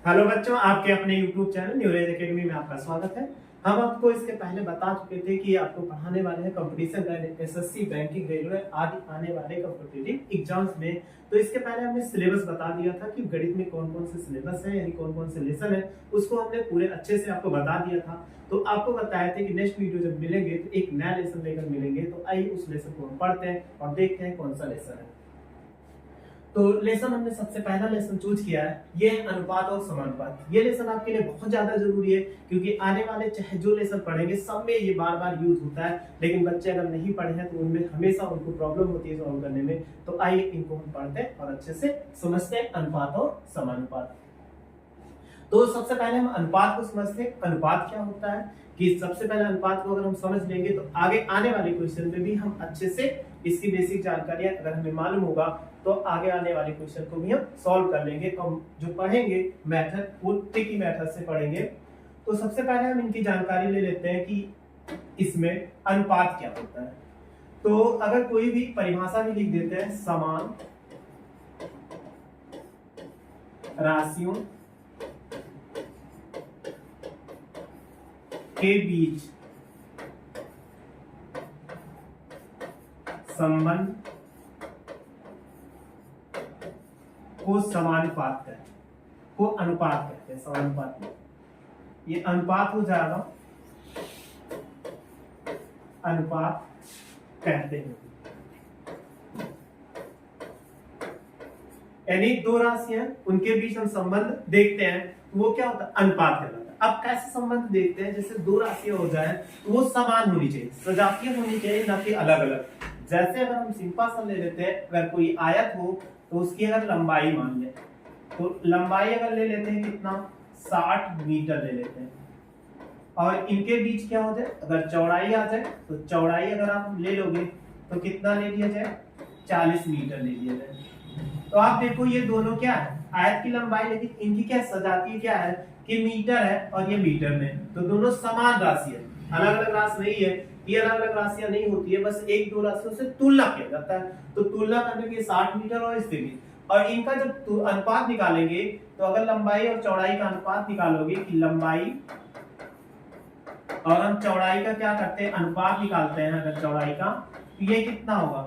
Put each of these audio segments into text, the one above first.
Hello बच्चों, आपके अपने YouTube चैनल न्यूरेज एकेडमी में आपका स्वागत है। हम आपको इसके पहले बता चुके थे कि आपको पढ़ाने वाले हैं कंपटीशन एसएससी बैंकिंग रेलवे आदि आने वाले कॉम्पिटिटिव एग्जाम्स में। तो इसके पहले हमने सिलेबस बता दिया था कि गणित में कौन कौन से सिलेबस है, यानी कौन कौन से लेसन है, उसको हमने पूरे अच्छे से आपको बता दिया था। तो आपको बताया था कि नेक्स्ट वीडियो जब मिलेंगे तो एक नया लेसन लेकर मिलेंगे। तो आइए उस लेसन को हम पढ़ते हैं और देखते हैं कौन सा लेसन है। तो लेसन हमने सबसे पहला लेसन चूज किया है, ये है अनुपात और समानुपात। ये लेसन आपके लिए बहुत ज्यादा जरूरी है क्योंकि आने वाले चाहे जो लेसन पढ़ेंगे सब में ये बार बार यूज होता है, लेकिन बच्चे अगर नहीं पढ़े हैं तो उनमें हमेशा उनको प्रॉब्लम होती है सॉल्व करने में। तो आइए इनको हम पढ़ते हैं और अच्छे से समझते हैं अनुपात और समानुपात। तो सबसे पहले हम अनुपात को समझते हैं। अनुपात क्या होता है कि सबसे पहले अनुपात को अगर हम समझ लेंगे तो आगे आने वाले क्वेश्चन में भी हम अच्छे से इसकी बेसिक जानकारियां अगर हमें मालूम होगा तो आगे आने वाले क्वेश्चन को भी हम सॉल्व कर लेंगे। और जो पढ़ेंगे मेथड वो ट्रिकी मेथड से पढ़ेंगे। तो सबसे पहले हम इनकी जानकारी ले लेते हैं कि इसमें अनुपात क्या होता है। तो अगर कोई भी परिभाषा भी लिख देते हैं, समान राशियों के बीच संबंध को समानुपात कहते हैं, को अनुपात कहते हैं। समानुपात में ये अनुपात हो जाएगा, अनुपात कहते हैं। यानी दो राशियां उनके बीच हम संबंध देखते हैं तो वो क्या होता है, अनुपात कहलाता है। अब कैसे संबंध देखते हैं, जैसे दो राशियां हो जाए तो वो समान होनी चाहिए, सजातीय होनी चाहिए, ना कि अलग अलग। जैसे अगर हम सिंपल सा ले लेते हैं, अगर कोई आयत हो तो उसकी अगर लंबाई मान ले तो लंबाई अगर ले लेते हैं कितना, 60 मीटर ले लेते हैं। और इनके बीच क्या हो जाए, अगर चौड़ाई आ जाए तो चौड़ाई अगर आप ले लोगे तो कितना ले लिया जाए, 40 मीटर ले लिया जाए। तो आप देखो ये दोनों क्या है, आयत की लंबाई, लेकिन इनकी क्या सजातीय क्या है कि मीटर है और ये मीटर में, तो दोनों समान राशि है, अलग अलग राशि नहीं है। ये अलग अलग राशियां नहीं होती है, बस एक दो राशियों से तुलना किया जाता है। तो तुलना करने के 60 मीटर और इसके बीच, और इनका जब अनुपात निकालेंगे तो अगर लंबाई और चौड़ाई का अनुपात निकालोगे कि लंबाई और हम चौड़ाई का क्या करते हैं, अनुपात निकालते हैं अगर चौड़ाई का, तो ये कितना होगा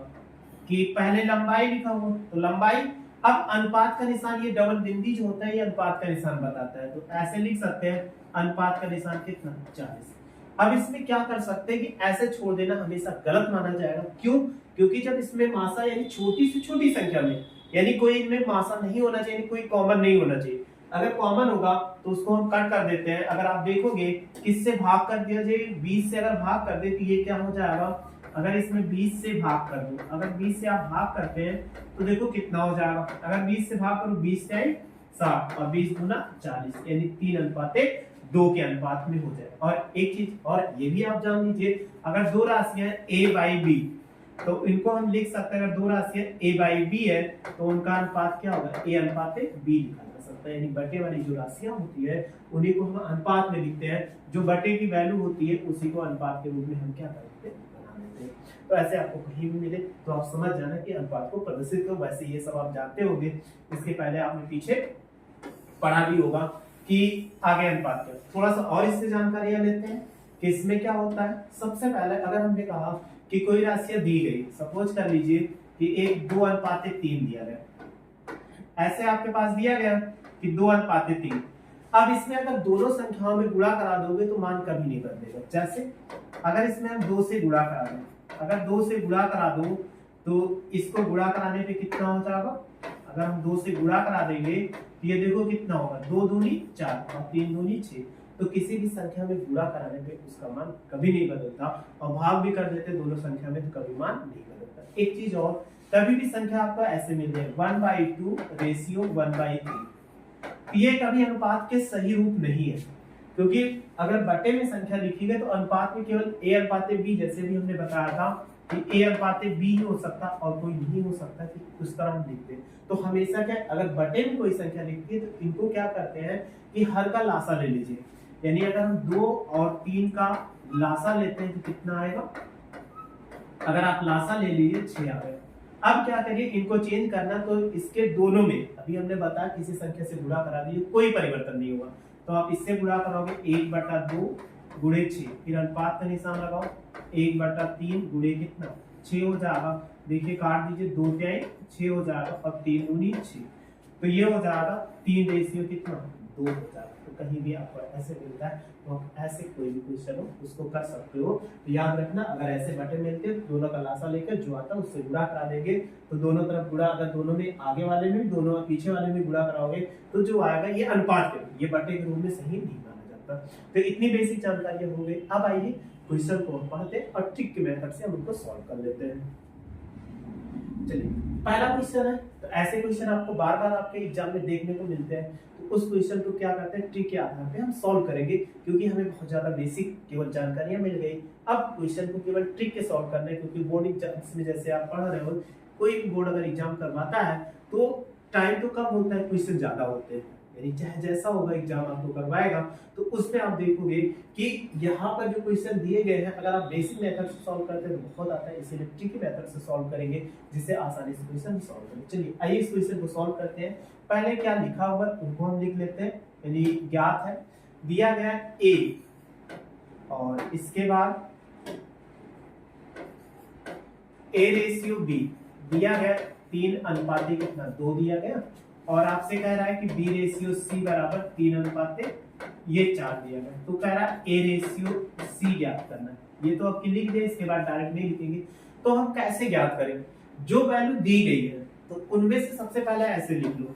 कि पहले लंबाई लिखा होगा तो लंबाई, अब अनुपात का निशान, ये डबल बिंदी जो होता है ये अनुपात का निशान बताता है। तो ऐसे लिख सकते हैं अनुपात का निशान कितना, 40। अब इसमें क्या कर सकते हैं कि ऐसे छोड़ देना हमेशा गलत माना जाएगा। क्यों? क्योंकि जब इसमें मासा यानी छोटी से छोटी संख्या में, यानी कोई इनमें मासा नहीं होना चाहिए, कोई कॉमन नहीं होना चाहिए। अगर कॉमन होगा तो उसको हम कट कर देते हैं। अगर आप देखोगे किससे भाग कर दिया जाए, 20 से अगर भाग कर दे तो ये क्या हो जाएगा, अगर इसमें 20 से भाग कर दो, अगर 20 से आप भाग करते हैं तो देखो कितना हो जाएगा, अगर 20 से भाग करो 20 टाइम 60 और 20 गुना 40, यानी 3:2 के अनुपात में हो जाए। और एक चीज और ये भी आप जान लीजिए, अगर दो राशियां a बाई बी तो इनको हम लिख सकते हैं, अगर दो राशियां a बाई बी है तो उनका अनुपात क्या होगा, a अनुपात b लिखा जा सकता है। यानी बटे वाली जो राशियां होती है उन्हीं को हम अनुपात में लिखते हैं, जो बटे की वैल्यू होती है उसी को अनुपात के रूप में हम क्या करते हैं, तो ऐसे आपको कहीं भी मिले तो आप समझ जाना कि अनुपात को प्रदर्शित करो। वैसे ये सब आप जानते होंगे, इसके पहले आपने पीछे पढ़ा भी होगा कि आगे अनुपात क्या। थोड़ा सा और इससे जानकारियां लेते हैं कि इसमें क्या होता है। सबसे पहले अगर हमने कहा कि कोई राशियां दी गई, सपोज कर लीजिए कि 2:3 दिया गया, ऐसे आपके पास दिया गया कि 2:3। अब इसमें अगर दोनों संख्याओं में गुणा करा दोगे तो मान कभी नहीं बदलेगा। जैसे अगर इसमें हम 2 से गुणा करा दें, अगर 2 से गुणा करा दो तो इसको गुणा कराने पे कितना हो जाएगा, अगर हम 2 से गुणा करा देंगे तो ये देखो कितना होगा, 2 दूनी 4 और 3 दूनी 6। तो किसी भी संख्या में गुणा कराने पे उसका मान कभी नहीं बदलता, और भाग भी कर देते दोनों संख्या में तो कभी मान नहीं बदलता। एक चीज और, कभी भी संख्या आपको ऐसे मिल जाए 1/2 रेशियो 1/3, ये कभी अनुपात के सही रूप नहीं है, क्योंकि अगर बटे में संख्या लिखी गई तो अनुपात में केवल a/b, जैसे भी हमने बताया था कि a/b ही हो सकता और कोई नहीं हो सकता, कि उस तरह हम लिखते हैं। तो हमेशा क्या, अगर बटे में कोई संख्या लिखती है तो इनको क्या करते हैं कि हर का लासा ले लीजिए। यानी अगर हम 2 और 3 का लासा लेते हैं तो कितना आएगा, अगर आप लासा ले लीजिए 6 आ गया। अब क्या करिए, इनको चेंज करना तो इसके दोनों में, अभी हमने बताया किसी संख्या से गुणा करा दीजिए, कोई परिवर्तन नहीं होगा। तो आप इससे गुणा करोगे 1/2 गुणे 6, फिर अनुपात का निशान लगाओ, 1/3 गुणे कितना 6 हो जाएगा। देखिए काट दीजिए, 2 त्याई 6 हो जाएगा, और 3 दूनी 6, तो ये हो जाएगा 3 रेशियो कितना 2 हो जाएगा। तो कहीं भी आपको ऐसे मिलता है तो आप ऐसे कोई भी क्वेश्चन हो उसको कर सकते हो। तो याद रखना, अगर ऐसे बटे मिलते हैं दोनों का लासा लेकर जो आता है उससे गुणा करा देंगे, तो दोनों तरफ गुणा, अगर दोनों में आगे वाले में दोनों पीछे वाले में गुणा कराओगे तो जो आएगा ये अनुपात के, ये बटे के रूप में सही नहीं माना जाता। तो इतनी बेसिक जानकारी हो गई। अब आइए क्वेश्चन को हम पढ़ते हैं और ट्रिक के मेथड से हम उनको सॉल्व कर लेते हैं। चलिए पहला क्वेश्चन है, तो ऐसे क्वेश्चन आपको बार बार आपके एग्जाम में देखने को मिलते हैं। तो उस क्वेश्चन को क्या करते हैं, ट्रिक के आधार पे हम सॉल्व करेंगे, क्योंकि हमें बहुत ज्यादा बेसिक केवल जानकारियां मिल गई। अब क्वेश्चन को केवल ट्रिक के सॉल्व करना है, क्योंकि बोर्ड एग्जाम्स में जैसे आप पढ़ रहे हो, कोई भी बोर्ड अगर एग्जाम करवाता है तो टाइम तो कम होता है, क्वेश्चन ज्यादा होते हैं। यानी चाहे जैसा होगा एग्जाम आपको करवाएगा, तो उसमें आप देखोगे कि यहाँ पर जो क्वेश्चन दिए गए हैं, अगर आप बेसिक मेथड से सॉल्व करते हैं तो बहुत आता है, इसीलिए ट्रिकी मेथड से सॉल्व करेंगे जिससे आसानी से क्वेश्चन सॉल्व करेंगे। चलिए आइए इस क्वेश्चन को सॉल्व करते हैं। पहले क्या लिखा हुआ है उनको हम लिख लेते हैं। यानी ज्ञात है, दिया गया है ए, और इसके बाद ए रेशियो बी दिया गया, 3 अनुपाते कितना 2 दिया गया, और आपसे कह रहा है कि बी रेशियो सी बराबर 3 अनुपाते ये 4 दिया गया। तो कह रहा है ए रेशियो सी ज्ञात करना है। ये तो आपकी लिख दे, इसके बाद डायरेक्ट नहीं लिखेंगे। तो हम कैसे ज्ञात करें, जो वैल्यू दी गई है तो उनमें से सबसे पहले ऐसे लिख लो,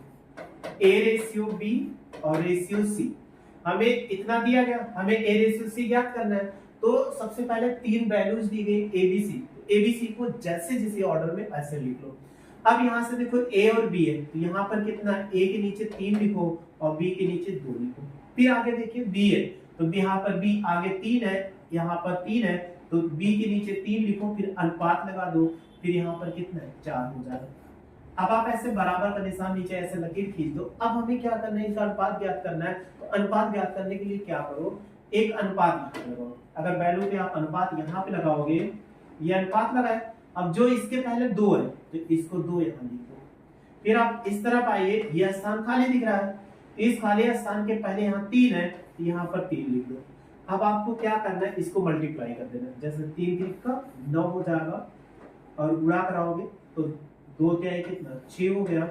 ए रेशियो बी और रेशियो सी। हमें इतना दिया गया, हमें ए रेशियो सी ज्ञात करना है, तो सबसे पहले 3 वैल्यूज दी गई A B C. A B C को जैसे जिसे ऑर्डर में ऐसे लिख लो। अब यहाँ से देखो ए और बी है, तो यहाँ पर कितना, ए के नीचे 3 लिखो और बी के नीचे 2 लिखो। फिर आगे देखिए बी है, तो यहाँ पर बी आगे 3 है, यहाँ पर 3 है, तो बी के नीचे 3 लिखो, फिर अनुपात लगा दो, फिर यहाँ पर कितना है 4 हो जाएगा। अब आप ऐसे बराबर का निशान नीचे ऐसे लकीर खींच दो। अब हमें क्या करना है, इसका अनुपात ज्ञात करना है। तो अनुपात ज्ञात करने के लिए क्या करो, एक अनुपात लगाओ। अगर वैल्यू पे आप अनुपात यहाँ पे लगाओगे, ये अनुपात लगा है, अब जो इसके पहले 2 है तो इसको 2 यहाँ लिखो। फिर आप इस तरफ आइए, यह स्थान खाली दिख रहा है, इस खाली स्थान के पहले यहाँ 3 है, तो यहाँ पर 3 लिख दो। अब आपको क्या करना है, इसको मल्टीप्लाई कर देना। जैसे 3 3 का 9 हो जाएगा, और गुणा कराओगे तो 2 क्या है कितना 6 हो गया,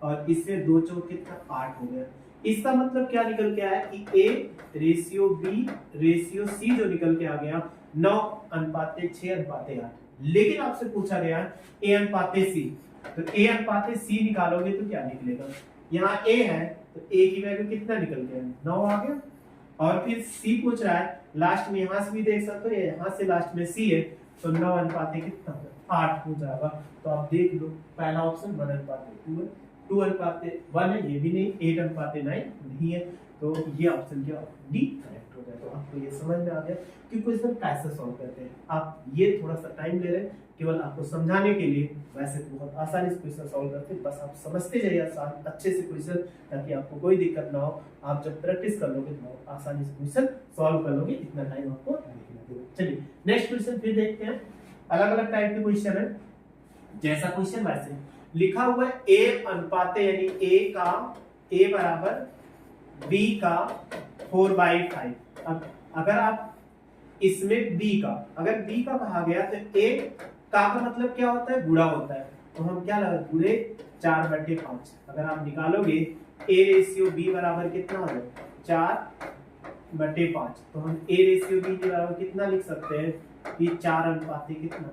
और इससे 2 चौक कितना 8 हो गया। इसका मतलब क्या निकल के आया कि A ratio B ratio C जो निकल के आ गया 9 अनुपाते 6 अनुपाते 8। लेकिन आपसे पूछा गया ए अनुपाते सी, तो ए अनुपाते सी निकालोगे तो क्या निकलेगा, यहाँ ए है तो ए की वैल्यू कितना निकल गया 9 आ गया, और फिर सी पूछ रहा है लास्ट में, यहाँ से भी देख सकते हो यहाँ से लास्ट में सी है, तो 9 अनुपाते कितना 8 हो जाएगा। तो आप देख लो पहला ऑप्शन 1 अनुपाते 2 है, 2 अनुपाते 1 है, ये भी नहीं, 8 अनुपाते 9 नहीं है, तो ये ऑप्शन क्या डी करेक्ट हो जाएगा। तो आपको ये समझ में आ गया कि क्वेश्चन कैसे सॉल्व करते हैं। आप ये थोड़ा सा टाइम ले रहे हैं केवल आपको समझाने के लिए, वैसे तो बहुत आसानी से क्वेश्चन सॉल्व करते हैं, बस आप समझते जाइए आसान अच्छे से क्वेश्चन, ताकि आपको कोई दिक्कत ना हो। आप जब प्रैक्टिस कर लोगे तो आसानी से क्वेश्चन सॉल्व कर लोगे, इतना टाइम आपको नहीं लगेगा। चलिए नेक्स्ट क्वेश्चन फिर देखते हैं। अलग अलग टाइप के क्वेश्चन है, जैसा क्वेश्चन वैसे लिखा हुआ है ए अनुपाते, यानी ए का ए बराबर बी का 4/5। अब अगर आप इसमें बी का, अगर बी का कहा गया तो ए का मतलब क्या होता है, गुणा होता है, तो हम क्या लगा गुणे 4/5। अगर आप निकालोगे ए रेशियो बी बराबर कितना हो जाएगा 4/5, तो हम ए रेशियो बी के बराबर कितना लिख सकते हैं कि 4 अनुपाते कितना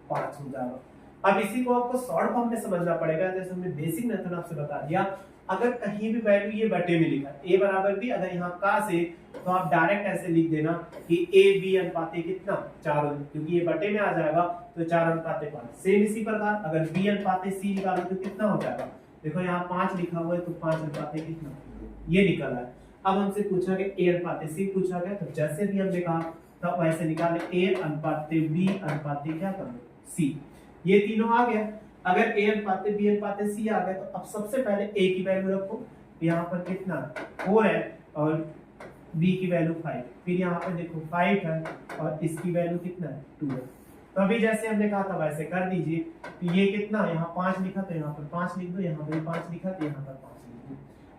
5 हो जाएगा। अब इसी को आपको शॉर्ट फॉर्म में समझना पड़ेगा, जैसे हमने बेसिक मेथड आपसे बता दिया। अगर कहीं भी वैल्यू ये बटे में लिखा है ए बराबर बी, अगर यहाँ का से, तो आप डायरेक्ट ऐसे लिख देना कि ए बी अनुपाते कितना 4, क्योंकि ये बटे में आ जाएगा तो 4 अनुपाते 5। सेम इसी प्रकार अगर बी अनुपाते सी निकालो तो कितना हो जाएगा, देखो यहाँ 5 लिखा हुआ है तो 5 अनुपाते कितना ये निकला है। अब हमसे पूछा गया ए अनुपाते सी पूछा गया, तो जैसे भी हमने कहा तो वैसे निकाले ए अनुपाते बी अनुपाते क्या कर लो सी, ये तीनों आ गया। अगर ए अनुपाते बी अनुपाते सी आ गए, तो अब सबसे पहले ए की वैल्यू रखो, यहाँ पर कितना 4 है और बी की वैल्यू 5, फिर यहाँ पर देखो 5 है और इसकी वैल्यू कितना है 2 है। तो अभी जैसे हमने कहा था वैसे कर दीजिए। तो ये कितना, यहाँ 5 लिखा तो यहाँ पर 5 लिख दो, यहाँ पर 5 लिखा तो यहाँ पर 5 लिख दो।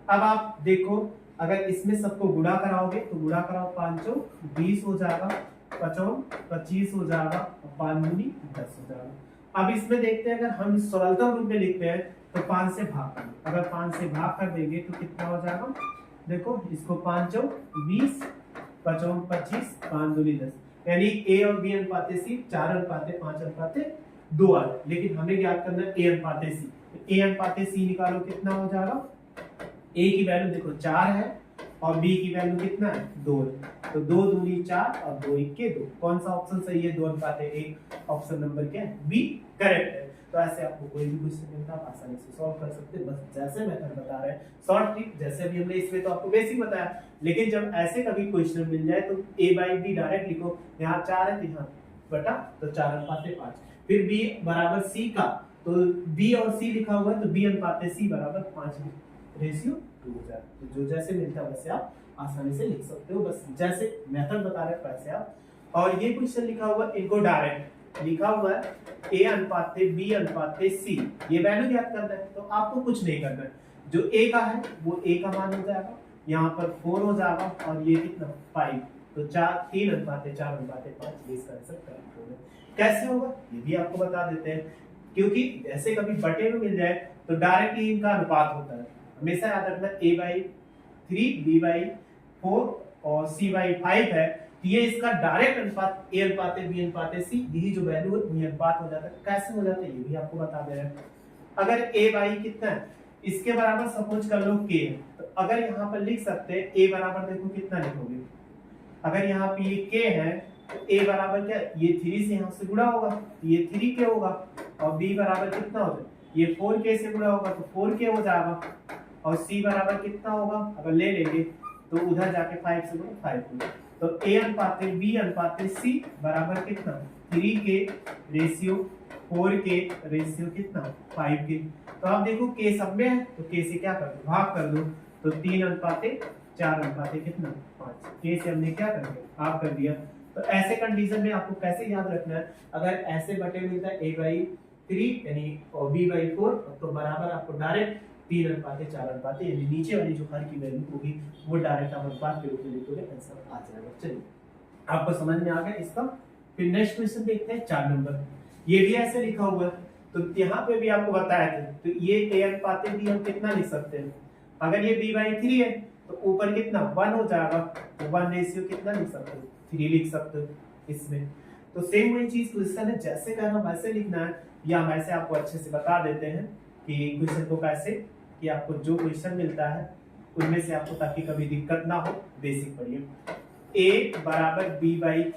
अब आप देखो अगर इसमें सबको गुणा कराओगे तो गुणा कराओ, 5 20 हो जाएगा, 5 25 हो जाएगा और 5 दूनी 10 हो जाएगा। अब इसमें देखते हैं अगर हम सरलतम रूप में लिखते हैं तो 5 से भाग कर, अगर 5 से भाग कर देंगे तो कितना हो जाएगा, देखो इसको 5 20 5 25 5 दूनी 10, यानी ए और बी अनुपाते सी 4 अनुपाते 5 अनुपाते 2 आ रहा है। लेकिन हमें ज्ञात करना है ए अनुपाते सी। ए अनुपाते सी निकालो कितना हो जाएगा, ए की वैल्यू देखो 4 है और बी की वैल्यू कितना है 2 है। तो 2 दूनी 4 और 2 इक्के 2। कौन सा ऑप्शन सही है, 2 अनुपाते 1। ऑप्शन नंबर क्या है, बी करेक्ट है। तो ऐसे आपको कोई भी क्वेश्चन मिलता है आप आसानी से सॉल्व कर सकते हैं, बस जैसे मेथड बता रहे हैं शॉर्ट ट्रिक, जैसे अभी हमने इसमें तो आपको बेसिक बताया। लेकिन जब ऐसे कभी क्वेश्चन मिल जाए तो a बाई बी डायरेक्ट लिखो, यहाँ 4 है तो यहाँ बटा तो 4 अनुपाते 5। फिर b बराबर c का, तो b और c लिखा हुआ है तो b अनुपाते c बराबर 5 रेशियो 2 हो जाए। तो जो जैसे मिलता है वैसे आप आसानी से लिख सकते हो, बस जैसे मेथड बता रहे हैं वैसे आप। और ये क्वेश्चन लिखा हुआ है, इनको डायरेक्ट लिखा हुआ है a अनुपाते b अनुपाते c, ये वैल्यू ज्ञात करना है। तो आपको कुछ नहीं करना है, जो a का है वो a का मान हो जाएगा, यहाँ पर 4 हो जाएगा और ये कितना 5, तो 3 अनुपाते 4 अनुपाते 5, ये इसका आंसर करेक्ट होगा। कैसे होगा ये भी आपको बता देते हैं, क्योंकि ऐसे कभी बटे में मिल जाए तो डायरेक्ट ही इनका अनुपात होता है। हमेशा याद रखना a/3 b/4 और c/5 है, ये इसका डायरेक्ट अनुपात a अनुपाते b अनुपाते c, यही जो वैल्यू है वही अनुपात हो जाता है। कैसे हो जाता है ये भी आपको बता दे रहे हैं। अगर a बाई कितना है, इसके बराबर सपोज कर लो k है, तो अगर यहाँ पर लिख सकते हैं a बराबर, देखो कितना लिखोगे, अगर यहाँ पे ये k है तो a बराबर क्या, ये 3 से यहाँ से गुणा होगा तो ये 3k होगा, और b बराबर कितना होगा, ये 4k से गुणा होगा तो 4k हो जाएगा, और c बराबर कितना होगा अगर ले लेंगे तो उधर जाके 5 से गुणा 5 होगा। तो a अनुपाते b अनुपाते c बराबर कितना, 3k रेशियो 4k रेशियो कितना 5k। तो आप देखो k सब में है तो k से क्या कर दो, भाग कर दो, तो 3 अनुपाते 4 अनुपाते कितना 5, k से हमने क्या कर दिया भाग कर दिया। तो ऐसे कंडीशन में आपको कैसे याद रखना है, अगर ऐसे बटे मिलता है a/3 यानी और b/4, तो बराबर आपको डायरेक्ट 3 अनुपाते 4 अनुपाते, यानी नीचे वाली जो हर की वैल्यू होगी वो डायरेक्ट आप अनुपात के रूप में लिखोगे, आंसर आ जाएगा। चलिए आपको समझ में आ गया इसका। फिर नेक्स्ट क्वेश्चन देखते हैं 4 नंबर। ये भी ऐसे लिखा हुआ है, तो यहाँ पे भी आपको बताया था, तो ये a अनुपाते b हम कितना लिख सकते हैं, अगर ये b/3 है तो ऊपर कितना 1 हो जाएगा, तो 1 रेशियो कितना लिख सकते हो 3 लिख सकते हो इसमें। तो सेम वही चीज क्वेश्चन है, जैसे कहना वैसे लिखना है, या वैसे आपको अच्छे से बता देते हैं कि क्वेश्चन को कैसे, कि आपको जो क्वेश्चन मिलता है उनमें से आपको, ताकि कभी दिक्कत ना हो, बेसिक पढ़िए। a बराबर b/3 है,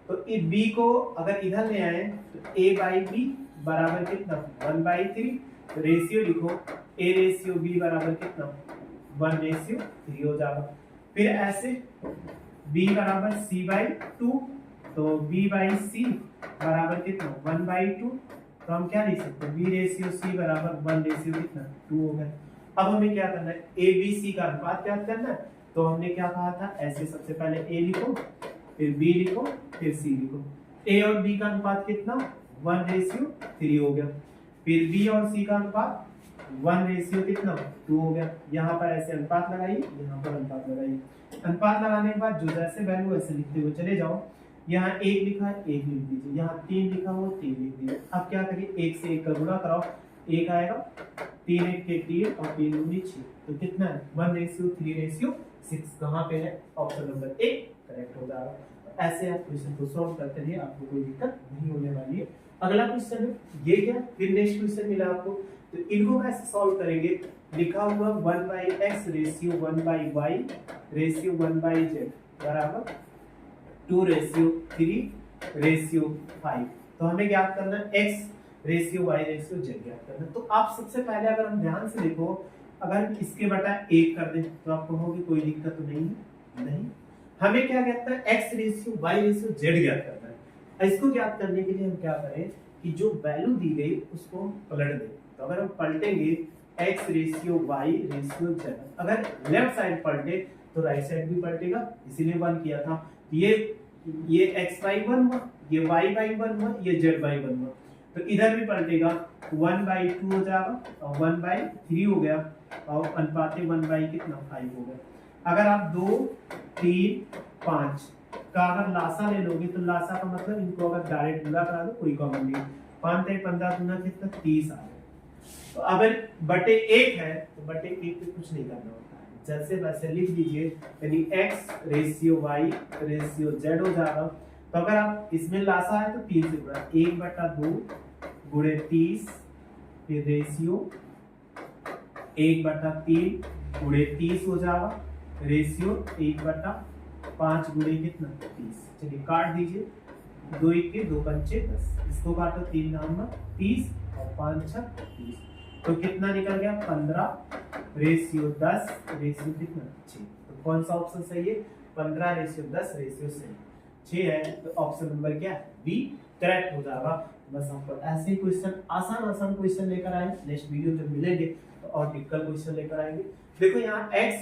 तो इस b को अगर इधर ले आए तो a/b बराबर कितना 1/3, तो रेशियो लिखो a रेशियो b बराबर कितना 1:3 हो जाएगा। फिर ऐसे b बराबर c/2, तो b/c बराबर कितना 1/2, तो हम क्या लिख सकते हैं b रेशियो c बराबर 1 रेशियो कितना 2 हो गया। अब हमें क्या करना है, a b c का अनुपात ज्ञात करना है। तो हमने क्या कहा था, ऐसे सबसे पहले a लिखो, फिर b लिखो, फिर c लिखो। a और b का अनुपात कितना 1:3 हो गया। फिर b और c का अनुपात 1 कितना 2 हो गया। यहाँ पर ऐसे अनुपात लगाइए, यहाँ पर अनुपात लगाइए। अनुपात लगाने के बाद जो जैसे वैल्यू ऐसे लिखते हुए चले जाओ। यहाँ 1 लिखा है 1 लिख दीजिए, यहाँ 3 लिखा हो 3 लिख दीजिए। अब क्या करिए 1 से 1 का गुणा कराओ, 1 आएगा 3 1 के 3 और 3 दूनी 6, तो कितना है 1:3:6। कहाँ पे है, ऑप्शन नंबर ए करेक्ट हो जाएगा। ऐसे आप क्वेश्चन को सॉल्व करते रहिए, आपको कोई दिक्कत नहीं होने वाली है। अगला क्वेश्चन है ये क्या, फिर नेक्स्ट क्वेश्चन मिला आपको, तो इनको कैसे सॉल्व करेंगे। लिखा हुआ 1/x ratio 1/y ratio 1/z बराबर 2:3:5। तो हमें ज्ञात करना है x ratio y ratio z ज्ञात करना है। तो आप सबसे पहले अगर हम ध्यान से देखो, अगर इसके बटा 1 कर दें तो आप कहोगे कोई दिक्कत तो नहीं है, नहीं। हमें क्या कहता है x ratio y ratio z ज्ञात करना है। इसको ज्ञात करने के लिए हम क्या करें कि जो वैल्यू दी गई उसको पलट दें। तो अगर हम पलटेंगे x ratio y ratio z, अगर लेफ्ट साइड पलटे तो राइट साइड भी पलटेगा, इसीलिए 1 किया था। ये ये एक्स बाई वन हुआ, ये वाई बाई वन हुआ, ये जेड बाई वन हुआ। तो इधर भी पलटेगा, 1/2 हो जाएगा और 1/3 हो गया और अनुपाते 1 कितना 5 हो गया। अगर आप 2 3 5 का अगर लासा ले लोगे तो लासा का मतलब इनको अगर डायरेक्ट गुणा करा दो, कोई कॉमन नहीं, 5 × 15 गुना कितना 30 आ गया। तो अगर बटे 1 है तो बटे 1 पे कुछ नहीं करना होता है, जैसे वैसे लिख दीजिए, यानी x ratio y ratio z हो जाएगा। तो अगर आप इसमें लासा है तो 3 से गुणा, 1/2 गुणे 30, फिर रेशियो 1/3 गुणे 30 हो जाएगा, रेशियो 1/5 गुणे कितना 30। चलिए काट दीजिए, 2 1 के 2 पंचे 10, इसको काटो 3 9 30 और 5 6 30, तो कितना निकल गया 15 रेशियो 10 रेशियो कितना 6। तो कौन सा ऑप्शन सही है, 15 रेशियो 10 रेशियो 6 है। तो ऑप्शन नंबर क्या है, बी करेक्ट हो जाएगा। बस आपको ऐसे ही क्वेश्चन आसान क्वेश्चन लेकर आए, नेक्स्ट वीडियो जब मिलेंगे तो और डिफिकल्ट क्वेश्चन लेकर आएंगे। देखो यहाँ x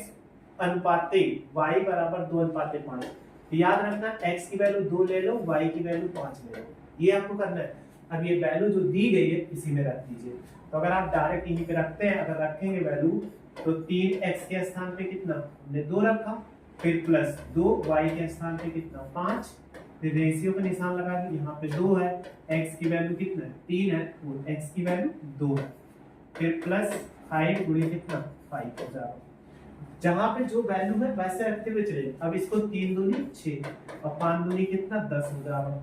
अनुपाते y बराबर 2:5, तो याद रखना x की वैल्यू 2 ले लो, y की वैल्यू 5 ले लो, ये आपको करना है। अब ये वैल्यू जो दी गई है इसी में रख दीजिए। तो अगर आप डायरेक्ट यहीं पे रखते हैं, अगर रखेंगे वैल्यू तो 3x के स्थान पे कितना हमने 2 रखा, फिर प्लस 2 y के स्थान पे कितना 5, फिर रेशियो का निशान लगा के यहाँ पे 2 है, x की वैल्यू कितना है 3 है, वो x की वैल्यू 2 है, फिर प्लस 5 गुणे कितना 5 हो जाएगा। जहां पे जो वैल्यू है वैसे रखते हुए चले। अब इसको 3 दूनी 6 और 5 दूनी कितना 10 हो जाएगा,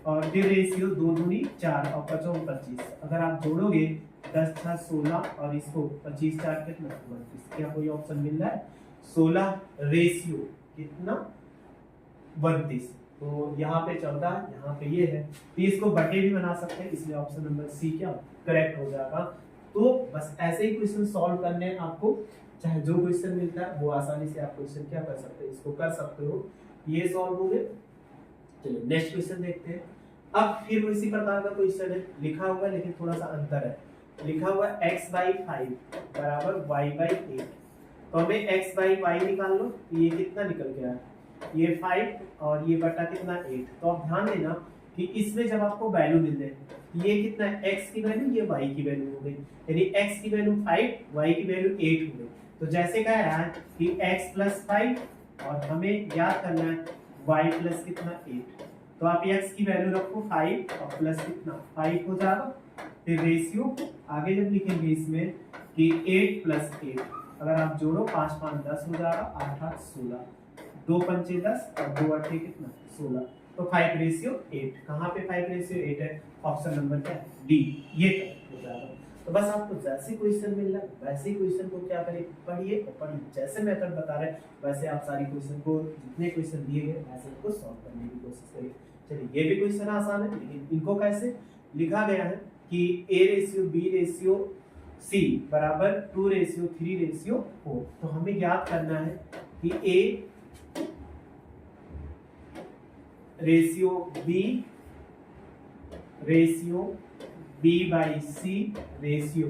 और फिर रेशियो 2 दूनी 4 और 5 25। अगर आप जोड़ोगे 10 6 16 और इसको 25 4 कितना 32, क्या कोई ऑप्शन मिल रहा है 16 रेशियो कितना 32। तो यहाँ पे 14, यहाँ पे ये है, तो इसको बटे भी बना सकते हैं, इसलिए ऑप्शन नंबर सी क्या करेक्ट हो जाएगा। तो बस ऐसे ही क्वेश्चन सॉल्व करने हैं आपको, चाहे जो क्वेश्चन मिलता है वो आसानी से आप क्वेश्चन क्या कर सकते हैं, इसको कर सकते हो। ये सॉल्व हो गए। चलिए नेक्स्ट क्वेश्चन देखते हैं। अब फिर इसी प्रकार का क्वेश्चन है, लिखा हुआ है लेकिन थोड़ा सा अंतर है, लिखा हुआ है x/5 बराबर y/8। तो हमें x/y निकाल लो, तो ये कितना निकल गया है, ये 5 और ये बटा कितना 8। तो आप ध्यान देना कि इसमें जब आपको वैल्यू मिल जाए, ये कितना है x की वैल्यू, ये y की वैल्यू हो गई, यानी x की वैल्यू 5 y की वैल्यू 8 हो गई। तो जैसे कह रहा है कि x + 5 और हमें याद करना है y + कितना 8, तो आप x की वैल्यू रखो 5 और प्लस कितना 5 हो जाएगा, फिर रेशियो आगे जब लिखेंगे इसमें कि 8 + 8, अगर आप जोड़ो 5 5 10 हो जाएगा, 8 8 16, 2 पंचे 10 और 2 8 कितना 16, तो 5/8। कहाँ पे 5/8 है, ऑप्शन नंबर क्या है डी, ये हो जाएगा। तो बस आपको जैसे क्वेश्चन मिल रहा है वैसे ही क्वेश्चन को क्या करें, पढ़िए और पढ़िए, जैसे मेथड बता रहे हैं वैसे आप सारी क्वेश्चन को, जितने क्वेश्चन दिए गए वैसे उनको सॉल्व करने की कोशिश करिए। चलिए ये भी क्वेश्चन आसान है, लेकिन इनको कैसे लिखा गया है कि a/b/c बराबर 2/3/4। तो हमें याद करना है कि a ratio b/c ratio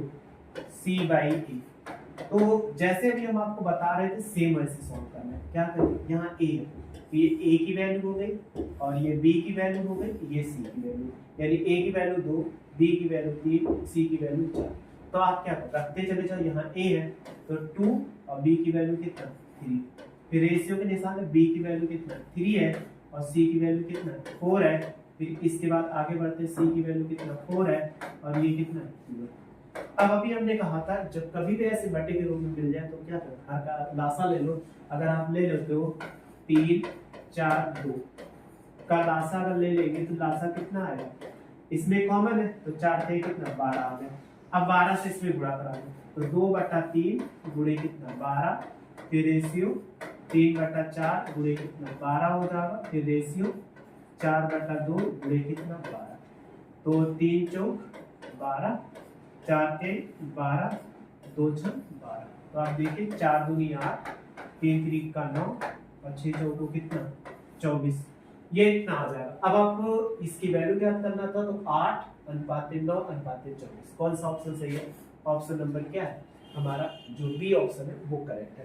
c/a। तो जैसे अभी हम आपको बता रहे थे सेम वैसे सॉल्व करना है। क्या करें, यहाँ a है, ये a की वैल्यू हो गई और ये b की वैल्यू हो गई, ये c की वैल्यू, यानी a की वैल्यू 2, b की वैल्यू 3, c की वैल्यू 4। तो आप क्या रखते चले जाओ, यहाँ a है तो 2 और b की वैल्यू कितना 3, फिर रेशियो के निशान में b की वैल्यू कितना 3 है और c की वैल्यू कितना 4 है, फिर इसके बाद आगे बढ़ते c की वैल्यू कितना 4 है और ये कितना 2 है। अब अभी हमने कहा था जब कभी भी ऐसे बटे के रूप में मिल जाए तो क्या करें, हर का लासा ले लो। अगर आप ले लेते हो 3 4 2 का लासा अगर ले लेंगे तो लासा कितना आएगा, इसमें कॉमन है तो 4 थे कितना 12 आ गया। अब 12 से इसमें गुणा करा दो, तो 2/3 गुणे कितना 12, फिर रेशियो 3/4 गुणे कितना 12 हो जाएगा, फिर रेशियो 4/2 गुणे कितना 12, तो 3 चौक 12, 4 के 12, 2 6 12। तो आप देखिए 4 दूनी 8, 3 3 का 9 और 6 चौको कितना 24, ये इतना आ जाएगा। अब आपको इसकी वैल्यू ज्ञात करना था, तो 8/9/24। कौन सा ऑप्शन सही है, ऑप्शन नंबर क्या है हमारा, जो बी ऑप्शन है वो करेक्ट है।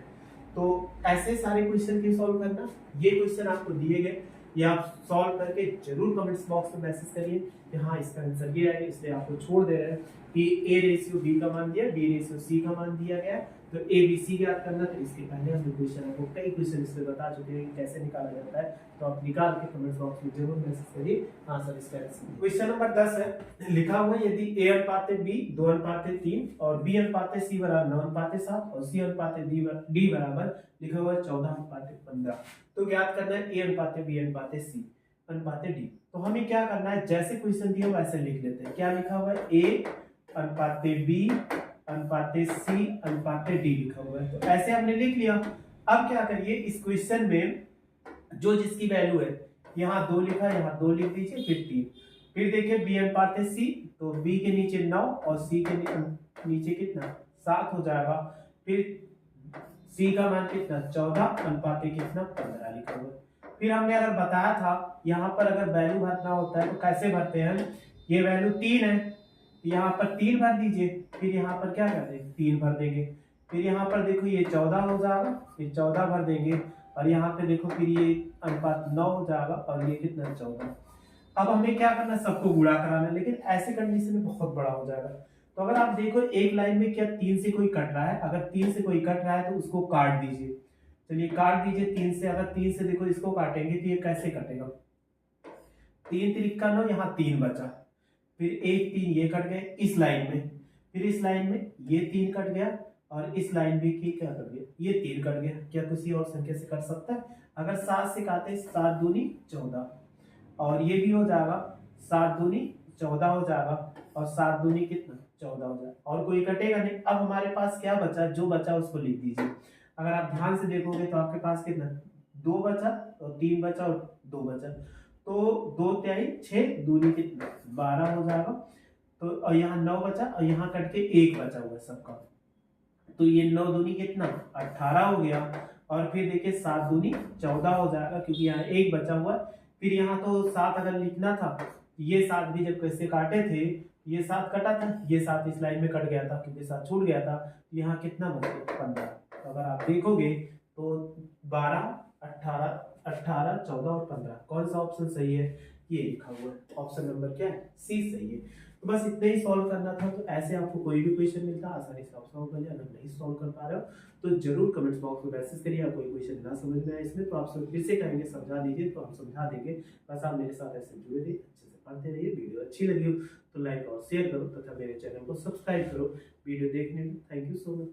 तो ऐसे सारे क्वेश्चन के सॉल्व करना, ये क्वेश्चन आपको दिए गए ये आप सॉल्व करके जरूर कमेंट्स बॉक्स में मैसेज करिए कि हाँ इसका आंसर ये है, इसलिए आपको छोड़ दे रहे हैं कि ए रेशियो बी का मान दिया, बी रेशियो सी का मान दिया गया, तो ए बी सी ज्ञात करना। तो इसके पहले हम क्वेश्चन आपको कई क्वेश्चन इसमें बता चुके हैं कि कैसे निकाला जाता है, तो आप निकाल के कमेंट बॉक्स में जरूर मैसेज करिए हाँ सर इसका आंसर। क्वेश्चन नंबर 10 है, लिखा हुआ है यदि ए अनुपात बी 2 अनुपात 3 और बी अनुपात सी बराबर 9 अनुपात 7 और सी अनुपात डी बराबर लिखा हुआ है 14 अनुपात 15, तो ज्ञात करना है ए अनुपात बी अनुपात सी अनुपात डी। तो हमें क्या करना है, जैसे क्वेश्चन दिया वैसे लिख लेते हैं। क्या लिखा हुआ है, ए अनुपात बी अनुपात सी अनुपात डी लिखा हुआ है, तो ऐसे हमने लिख लिया। अब क्या करिए, इस क्वेश्चन में जो जिसकी वैल्यू है, यहाँ 2 लिखा है, यहाँ 2 लिख दीजिए, फिर 3, फिर देखिए बी अनुपात सी, तो बी के नीचे 9 और सी के नीचे कितना 7 हो जाएगा, फिर सी का मान कितना 14 अनुपात कितना 15 लिखा हुआ है। फिर हमने अगर बताया था यहाँ पर अगर वैल्यू भरना होता है तो कैसे भरते हैं, ये वैल्यू 3 है, यहाँ पर 3 भर दीजिए, फिर यहाँ पर क्या कर देंगे 3 भर देंगे, फिर यहाँ पर देखो ये 14 हो जाएगा, फिर 14 भर देंगे, और यहाँ पे देखो फिर ये अनुपात 9 हो जाएगा और ये कितना 14। अब हमें क्या करना है, सबको गुणा कराना है, लेकिन ऐसे कंडीशन में बहुत बड़ा हो जाएगा। तो अगर आप देखो एक लाइन में क्या 3 से कोई कट रहा है, अगर 3 से कोई कट रहा है तो उसको काट दीजिए। चलिए काट दीजिए 3 से, अगर 3 से देखो इसको काटेंगे तो ये कैसे कटेगा, 3 तिरिक्का 9, यहाँ 3 बचा, फिर 1 3 ये कट गए इस लाइन में, फिर इस लाइन में ये 3 कट गया, और इस लाइन भी की क्या कट गया, ये 3 कट गया। क्या किसी और संख्या से कट सकता है, अगर 7 से काटे 7 दूनी 14, और ये भी हो जाएगा 7 दूनी 14 हो जाएगा, और 7 दूनी कितना 14 हो जाएगा, और कोई कटेगा नहीं। अब हमारे पास क्या बचा, जो बचा उसको लिख दीजिए। अगर आप ध्यान से देखोगे तो आपके पास कितना 2 बचा और 3 बचा और 2 बचा, तो 2 तिहाई 6 दूनी कितना 12 हो जाएगा, तो और यहाँ 9 बचा और यहाँ कट के 1 बचा हुआ है सबका, तो ये 9 दूनी कितना 18 हो गया, और फिर देखिए 7 दूनी 14 हो जाएगा क्योंकि यहाँ 1 बचा हुआ है। फिर यहाँ तो 7 अगर लिखना था, ये 7 भी जब कैसे काटे थे, ये 7 कटा था, ये 7 इस लाइन में कट गया था क्योंकि 7 छूट गया था, यहाँ कितना बच गया 15। तो अगर आप देखोगे तो 12 18 18 14 और 15 कौन सा ऑप्शन सही है, ये लिखा हुआ है, ऑप्शन नंबर क्या है सी सही है। तो बस इतना ही सॉल्व करना था। तो ऐसे आपको कोई भी क्वेश्चन मिलता है आसानी से आप सॉल्व कर लिया, अगर नहीं सॉल्व कर पा रहे हो तो जरूर कमेंट्स बॉक्स में मैसेज करिए, आप कोई क्वेश्चन ना समझ में आए इसमें तो आप फिर से कहेंगे समझा दीजिए, तो हम समझा देंगे। बस आप मेरे साथ ऐसे जुड़े रहिए, अच्छे से पढ़ते रहिए। वीडियो अच्छी लगी हो तो लाइक और शेयर करो तथा मेरे चैनल को सब्सक्राइब करो। वीडियो देखने में थैंक यू सो मच।